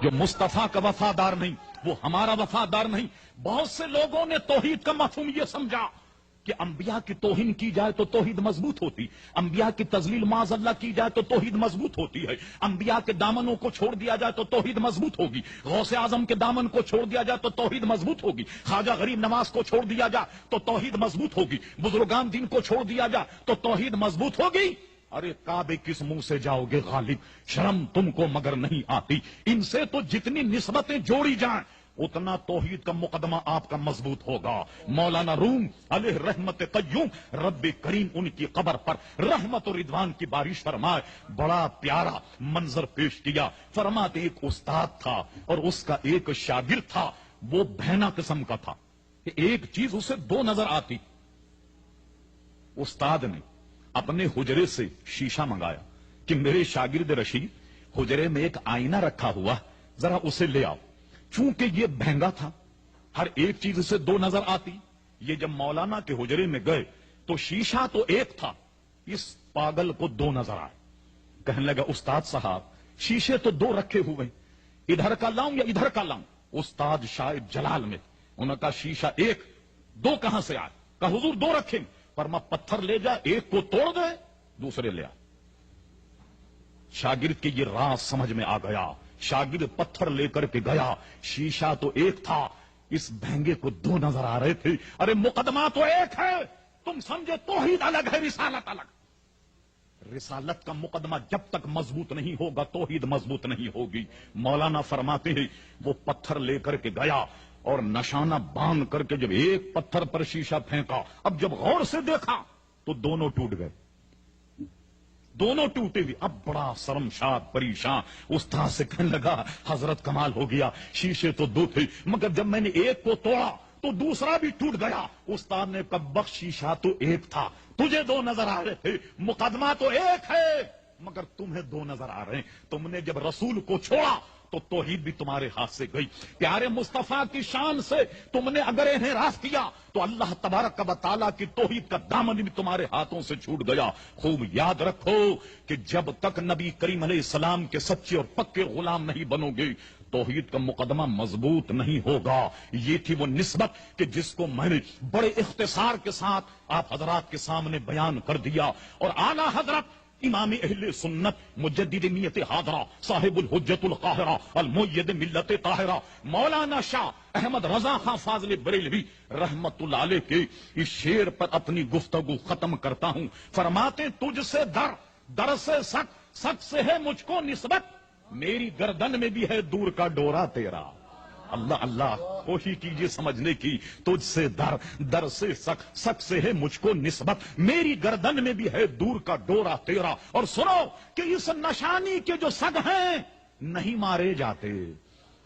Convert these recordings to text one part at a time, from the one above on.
جو مصطفیٰ کا وفادار نہیں وہ ہمارا وفادار نہیں. بہت سے لوگوں نے توحید کا مفہوم یہ سمجھا کہ انبیاء کی توہین کی جائے تو توحید مضبوط ہوتی، انبیاء کی تذلیل معاذ اللہ کی جائے تو توحید مضبوط ہوتی ہے، انبیاء کے دامنوں کو چھوڑ دیا جائے تو توحید مضبوط ہوگی، غوث اعظم کے دامن کو چھوڑ دیا جائے تو توحید مضبوط ہوگی، خواجہ غریب نواز کو چھوڑ دیا جائے تو توحید مضبوط ہوگی، بزرگان دین کو چھوڑ دیا جائے تو توحید مضبوط ہوگی. ارے کعبے کس منہ سے جاؤ گے غالب، شرم تم کو مگر نہیں آتی. ان سے تو جتنی نسبتیں جوڑی جائیں اتنا توحید کا مقدمہ آپ کا مضبوط ہوگا. مولانا روم علیہ رحمت قیوم، رب کریم ان کی قبر پر رحمت و رضوان کی بارش فرمائے. بڑا پیارا منظر پیش کیا. فرماتے ایک استاد تھا اور اس کا ایک شاگرد تھا، وہ بہنا قسم کا تھا. ایک چیز اسے دو نظر آتی. استاد نے اپنے حجرے سے شیشہ منگایا کہ میرے شاگرد رشید، حجرے میں ایک آئینہ رکھا ہوا، ذرا اسے لے آؤ. چونکہ یہ بہنگا تھا، ہر ایک چیز سے دو نظر آتی. یہ جب مولانا کے حجرے میں گئے تو شیشہ تو ایک تھا، اس پاگل کو دو نظر آئے. کہنے لگا استاد صاحب شیشے تو دو رکھے ہوئے، ادھر کا لاؤں یا ادھر کا لاؤں؟ استاد شاید جلال میں، انہوں نے کہا شیشہ ایک، دو کہاں سے آئے؟ کہا حضور دو رکھے. فرما پتھر لے جا، ایک کو توڑ دے دوسرے لے آ. شاگرد کے یہ راز سمجھ میں آ گیا. شاگرد پتھر لے کر کے گیا، شیشہ تو ایک تھا، اس بہنگے کو دو نظر آ رہے تھے. ارے مقدمہ تو ایک ہے، تم سمجھے توحید الگ ہے رسالت الگ. رسالت کا مقدمہ جب تک مضبوط نہیں ہوگا توحید مضبوط نہیں ہوگی. مولانا فرماتے ہیں وہ پتھر لے کر کے گیا اور نشانہ باندھ کر کے جب ایک پتھر پر شیشہ پھینکا، اب جب غور سے دیکھا تو دونوں ٹوٹ گئے، دونوں ٹوٹے ہوئے. اب بڑا شرمشاد پریشان استاد سے کہنے لگا حضرت کمال ہو گیا، شیشے تو دو تھے مگر جب میں نے ایک کو توڑا تو دوسرا بھی ٹوٹ گیا. استاد نے کہا بخش شیشہ تو ایک تھا، تجھے دو نظر آ رہے تھے، مقدمہ تو ایک ہے مگر تمہیں دو نظر آ رہے ہیں. تم نے جب رسول کو چھوڑا تو توحید بھی تمہارے ہاتھ سے گئی. پیارے مصطفیٰ کی شان سے تم نے اگر انحراف کیا تو اللہ تبارک و تعالیٰ کی توحید کا دامن بھی تمہارے ہاتھوں سے چھوٹ گیا. خوب یاد رکھو کہ جب تک نبی کریم علیہ السلام کے سچے اور پکے غلام نہیں بنو گے توحید کا مقدمہ مضبوط نہیں ہوگا. یہ تھی وہ نسبت کہ جس کو میں نے بڑے اختصار کے ساتھ آپ حضرات کے سامنے بیان کر دیا. اور اعلیٰ حضرت امام اہل سنت مجدد نیت حاضرہ صاحب الحجت القاہرہ المؤید ملت طاہرہ مولانا شاہ احمد رضا خان فاضل بریلوی رحمت اللہ علیہ کے اس شعر پر اپنی گفتگو ختم کرتا ہوں. فرماتے تجھ سے در سے سک سے ہے مجھ کو نسبت، میری گردن میں بھی ہے دور کا ڈورا تیرا. اللہ اللہ کوشش کیجئے سمجھنے کی. تجھ سے در سے سک سے ہے مجھ کو نسبت، میری گردن میں بھی ہے دور کا ڈورا تیرا. اور سنو کہ اس نشانی کے جو سگ ہیں نہیں مارے جاتے.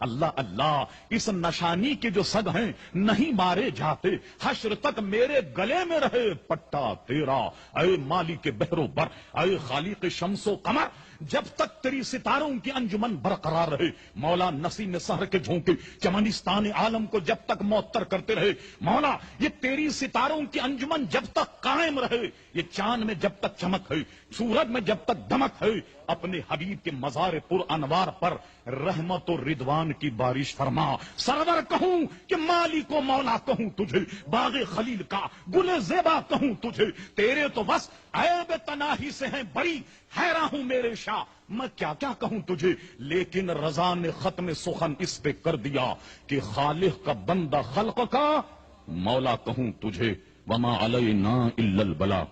اللہ اللہ اس نشانی کے جو سگ ہیں نہیں مارے جاتے. حشر تک میرے گلے میں رہے پٹا تیرا. اے مالک بحر و بر، اے خالق شمس و قمر، جب تک تیری ستاروں کی انجمن برقرار رہے. مولا نسیم سحر کے جھونکے چمنستان عالم کو جب تک معطر کرتے رہے. مولا یہ تیری ستاروں کی انجمن جب تک قائم رہے، یہ چاند میں جب تک چمک ہے، سورج میں جب تک دمک ہے، اپنے حبیب کے مزار پر انوار پر رحمت و رضوان کی بارش فرما. سرور کہوں کہ مالک و مولا کہوں تجھے، باغ خلیل کا گل زیبا کہوں تجھے. تیرے تو بس عیب تناہی سے ہیں بری، حیران ہوں میرے شاہ میں کیا کیا کہوں تجھے. لیکن رضا نے ختم سخن اس پہ کر دیا کہ خالق کا بندہ خلق کا مولا کہوں تجھے. وما علینا الا البلاغ.